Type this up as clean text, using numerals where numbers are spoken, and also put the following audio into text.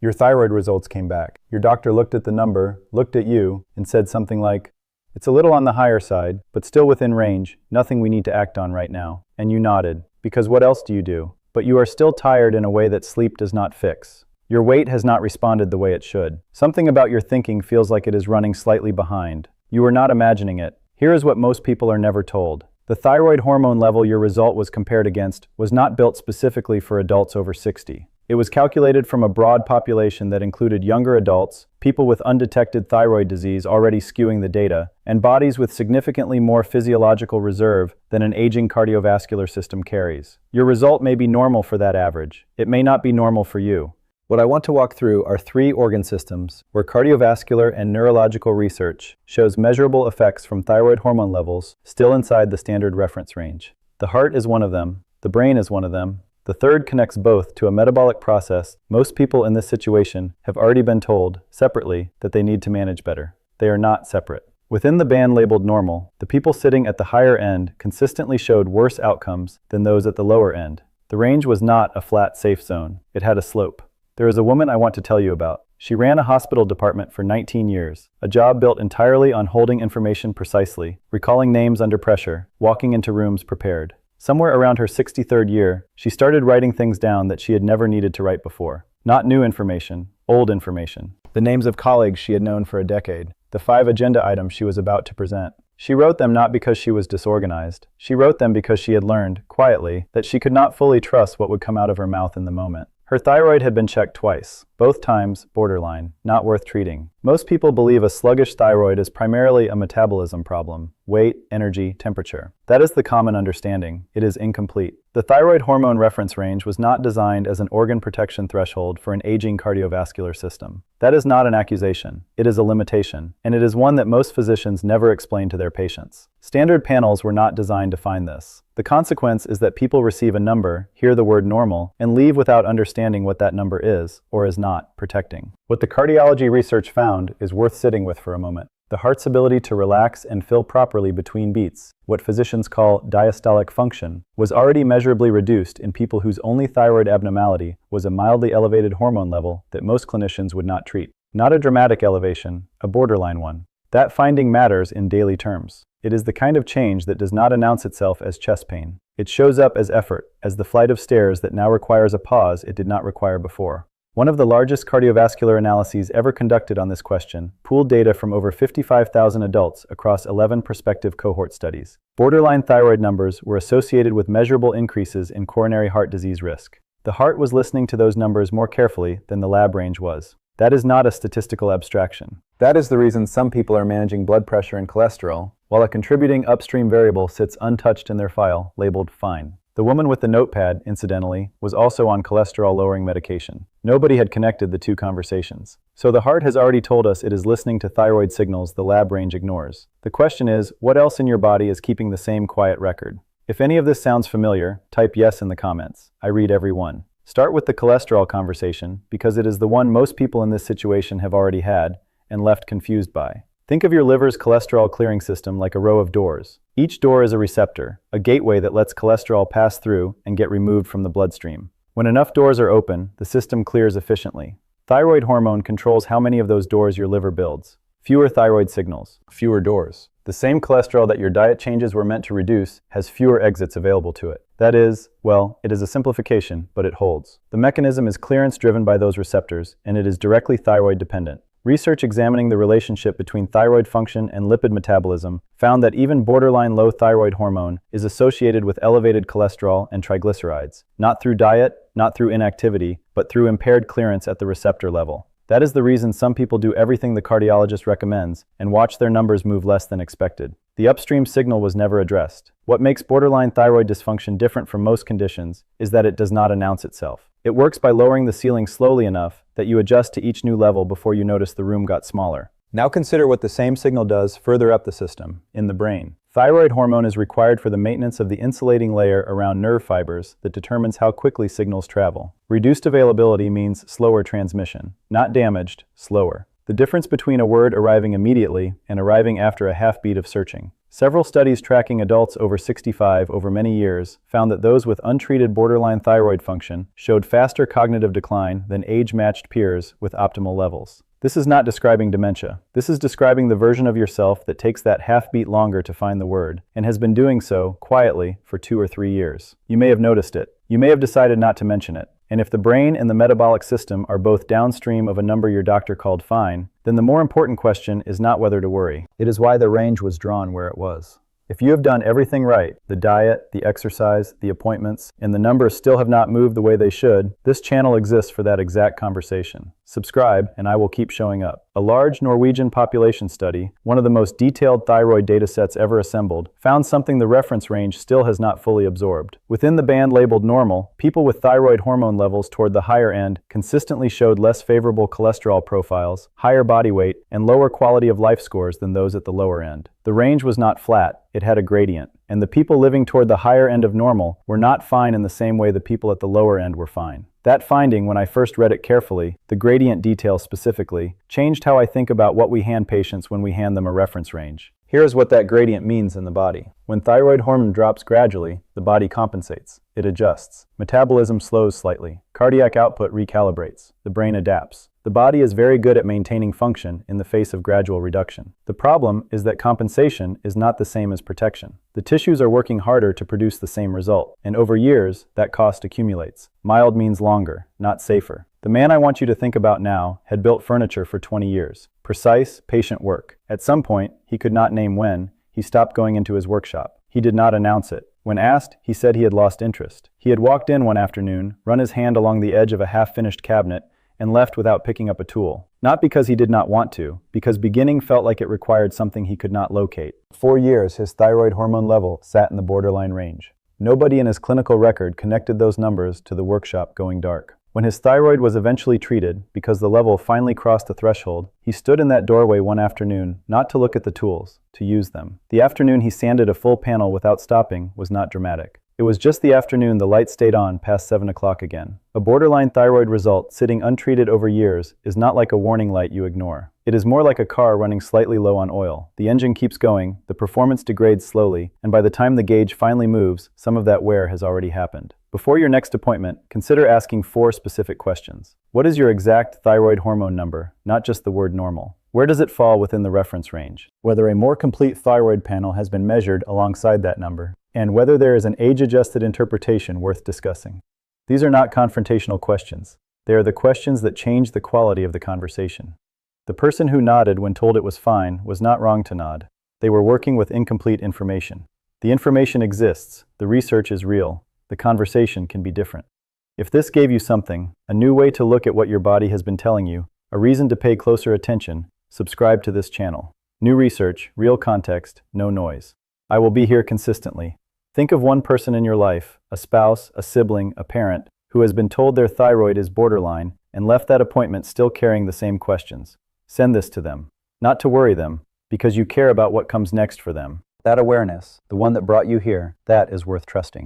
Your thyroid results came back. Your doctor looked at the number, looked at you, and said something like, "It's a little on the higher side, but still within range, nothing we need to act on right now." And you nodded, because what else do you do? But you are still tired in a way that sleep does not fix. Your weight has not responded the way it should. Something about your thinking feels like it is running slightly behind. You are not imagining it. Here is what most people are never told. The thyroid hormone level your result was compared against was not built specifically for adults over 60. It was calculated from a broad population that included younger adults, people with undetected thyroid disease already skewing the data, and bodies with significantly more physiological reserve than an aging cardiovascular system carries. Your result may be normal for that average. It may not be normal for you. What I want to walk through are 3 organ systems where cardiovascular and neurological research shows measurable effects from thyroid hormone levels still inside the standard reference range. The heart is one of them. The brain is one of them. The third connects both to a metabolic process most people in this situation have already been told, separately, that they need to manage better. They are not separate. Within the band labeled normal, the people sitting at the higher end consistently showed worse outcomes than those at the lower end. The range was not a flat, safe zone. It had a slope. There is a woman I want to tell you about. She ran a hospital department for 19 years, a job built entirely on holding information precisely, recalling names under pressure, walking into rooms prepared. Somewhere around her 63rd year, she started writing things down that she had never needed to write before. Not new information, old information. The names of colleagues she had known for a decade. The 5 agenda items she was about to present. She wrote them not because she was disorganized. She wrote them because she had learned, quietly, that she could not fully trust what would come out of her mouth in the moment. Her thyroid had been checked twice, both times borderline, not worth treating. Most people believe a sluggish thyroid is primarily a metabolism problem, weight, energy, temperature. That is the common understanding. It is incomplete. The thyroid hormone reference range was not designed as an organ protection threshold for an aging cardiovascular system. That is not an accusation. It is a limitation, and it is one that most physicians never explain to their patients. Standard panels were not designed to find this. The consequence is that people receive a number, hear the word normal, and leave without understanding what that number is, or is not, protecting. What the cardiology research found is worth sitting with for a moment. The heart's ability to relax and fill properly between beats, what physicians call diastolic function, was already measurably reduced in people whose only thyroid abnormality was a mildly elevated hormone level that most clinicians would not treat. Not a dramatic elevation, a borderline one. That finding matters in daily terms. It is the kind of change that does not announce itself as chest pain. It shows up as effort, as the flight of stairs that now requires a pause it did not require before. One of the largest cardiovascular analyses ever conducted on this question pooled data from over 55,000 adults across 11 prospective cohort studies. Borderline thyroid numbers were associated with measurable increases in coronary heart disease risk. The heart was listening to those numbers more carefully than the lab range was. That is not a statistical abstraction. That is the reason some people are managing blood pressure and cholesterol, while a contributing upstream variable sits untouched in their file, labeled fine. The woman with the notepad, incidentally, was also on cholesterol-lowering medication. Nobody had connected the two conversations. So the heart has already told us it is listening to thyroid signals the lab range ignores. The question is, what else in your body is keeping the same quiet record? If any of this sounds familiar, type yes in the comments. I read every one. Start with the cholesterol conversation, because it is the one most people in this situation have already had and left confused by. Think of your liver's cholesterol clearing system like a row of doors. Each door is a receptor, a gateway that lets cholesterol pass through and get removed from the bloodstream. When enough doors are open, the system clears efficiently. Thyroid hormone controls how many of those doors your liver builds. Fewer thyroid signals, fewer doors. The same cholesterol that your diet changes were meant to reduce has fewer exits available to it. That is, well, it is a simplification, but it holds. The mechanism is clearance driven by those receptors, and it is directly thyroid dependent. Research examining the relationship between thyroid function and lipid metabolism found that even borderline low thyroid hormone is associated with elevated cholesterol and triglycerides, not through diet, not through inactivity, but through impaired clearance at the receptor level. That is the reason some people do everything the cardiologist recommends and watch their numbers move less than expected. The upstream signal was never addressed. What makes borderline thyroid dysfunction different from most conditions is that it does not announce itself. It works by lowering the ceiling slowly enough that you adjust to each new level before you notice the room got smaller. Now consider what the same signal does further up the system, in the brain. Thyroid hormone is required for the maintenance of the insulating layer around nerve fibers that determines how quickly signals travel. Reduced availability means slower transmission. Not damaged, slower. The difference between a word arriving immediately and arriving after a half beat of searching. Several studies tracking adults over 65 over many years found that those with untreated borderline thyroid function showed faster cognitive decline than age-matched peers with optimal levels. This is not describing dementia. This is describing the version of yourself that takes that half beat longer to find the word, and has been doing so, quietly, for 2 or 3 years. You may have noticed it. You may have decided not to mention it. And if the brain and the metabolic system are both downstream of a number your doctor called fine, then the more important question is not whether to worry. It is why the range was drawn where it was. If you have done everything right, the diet, the exercise, the appointments, and the numbers still have not moved the way they should, this channel exists for that exact conversation. Subscribe, and I will keep showing up. A large Norwegian population study, one of the most detailed thyroid datasets ever assembled, found something the reference range still has not fully absorbed. Within the band labeled normal, people with thyroid hormone levels toward the higher end consistently showed less favorable cholesterol profiles, higher body weight, and lower quality of life scores than those at the lower end. The range was not flat, it had a gradient, and the people living toward the higher end of normal were not fine in the same way the people at the lower end were fine. That finding, when I first read it carefully, the gradient detail specifically, changed how I think about what we hand patients when we hand them a reference range. Here is what that gradient means in the body. When thyroid hormone drops gradually, the body compensates. It adjusts. Metabolism slows slightly. Cardiac output recalibrates. The brain adapts. The body is very good at maintaining function in the face of gradual reduction. The problem is that compensation is not the same as protection. The tissues are working harder to produce the same result, and over years, that cost accumulates. Mild means longer, not safer. The man I want you to think about now had built furniture for 20 years. Precise, patient work. At some point, he could not name when, he stopped going into his workshop. He did not announce it. When asked, he said he had lost interest. He had walked in one afternoon, run his hand along the edge of a half-finished cabinet, and left without picking up a tool. Not because he did not want to, because beginning felt like it required something he could not locate. For 4 years, his thyroid hormone level sat in the borderline range. Nobody in his clinical record connected those numbers to the workshop going dark. When his thyroid was eventually treated, because the level finally crossed the threshold, he stood in that doorway one afternoon, not to look at the tools, to use them. The afternoon he sanded a full panel without stopping was not dramatic. It was just the afternoon the light stayed on past 7 o'clock again. A borderline thyroid result sitting untreated over years is not like a warning light you ignore. It is more like a car running slightly low on oil. The engine keeps going, the performance degrades slowly, and by the time the gauge finally moves, some of that wear has already happened. Before your next appointment, consider asking 4 specific questions. What is your exact thyroid hormone number, not just the word normal? Where does it fall within the reference range? Whether a more complete thyroid panel has been measured alongside that number, and whether there is an age-adjusted interpretation worth discussing. These are not confrontational questions. They are the questions that change the quality of the conversation. The person who nodded when told it was fine was not wrong to nod. They were working with incomplete information. The information exists, the research is real, the conversation can be different. If this gave you something, a new way to look at what your body has been telling you, a reason to pay closer attention, subscribe to this channel. New research, real context, no noise. I will be here consistently. Think of one person in your life, a spouse, a sibling, a parent, who has been told their thyroid is borderline and left that appointment still carrying the same questions. Send this to them. Not to worry them, because you care about what comes next for them. That awareness, the one that brought you here, that is worth trusting.